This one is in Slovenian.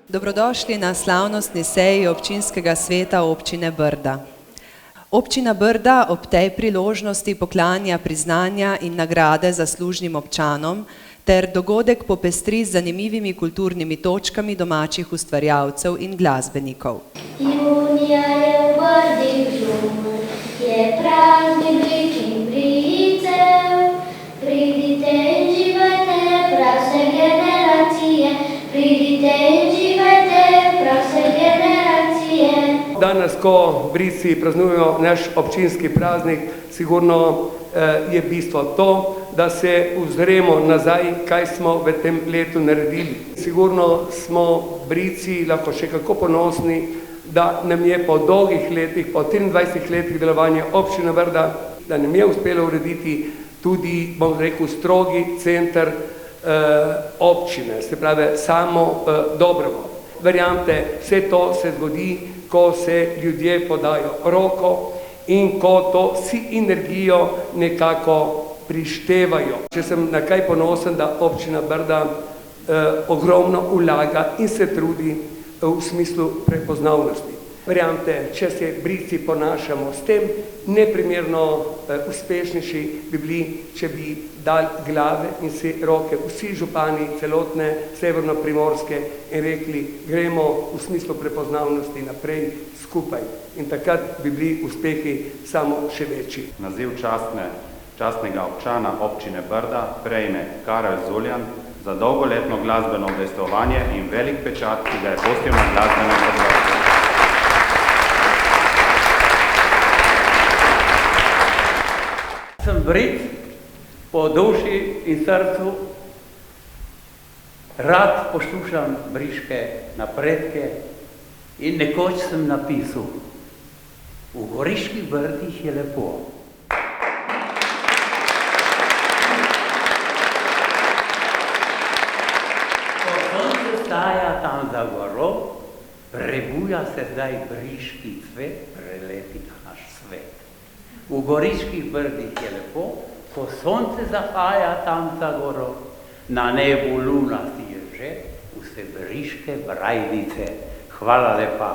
Dobrodošli na slavnostni seji občinskega sveta občine Brda. Občina Brda ob tej priložnosti poklanja priznanja in nagrade zaslužnim občanom ter dogodek popestri z zanimivimi kulturnimi točkami domačih ustvarjalcev in glasbenikov. Junija je v Brdi žur, je praznik in bricev. Pridite in živajte, prase generacije, pridite in živajte, prase generacije. Danes, ko Brici praznujejo naš občinski praznik, sigurno je bistvo to, da se ozremo nazaj, kaj smo v tem letu naredili. Sigurno smo Brici lahko še kako ponosni, da nam je po dolgih letih, po 23 letih delovanja občine Brda, da nam je uspelo urediti tudi, bom rekel, strogi center občine, se pravi samo Dobrovo. Verjamete, vse to se zgodi, ko se ljudje podajo roko in ko to vsi energijo nekako prištevajo. Če sem na kaj ponosen, da občina Brda ogromno vlaga in se trudi v smislu prepoznavnosti. Verjamete, če se Brici ponašamo s tem, neprimerno uspešnejši bi bili, če bi dali glave in si roke vsi župani celotne severno-primorske in rekli, gremo v smislu prepoznavnosti naprej skupaj. In takrat bi bili uspehi samo še večji. Naziv častnega občana občine Brda prejme Karel Zuljan za dolgoletno glasbeno udejstvovanje in velik pečat, ki ga je pustil na glasbenem področju. Sem Brit po duši in srcu, rad poslušam briške napredke in nekoč sem napisal, v Goriških Brdih je lepo. Ko sonce staja tam za goro, prebuja se zdaj briški cvet, prelepi naš svet. V Goriških Brdih je lepo, ko sonce zahaja tam za goro, na nebu luna je že, vse briške brajdice. Hvala lepa.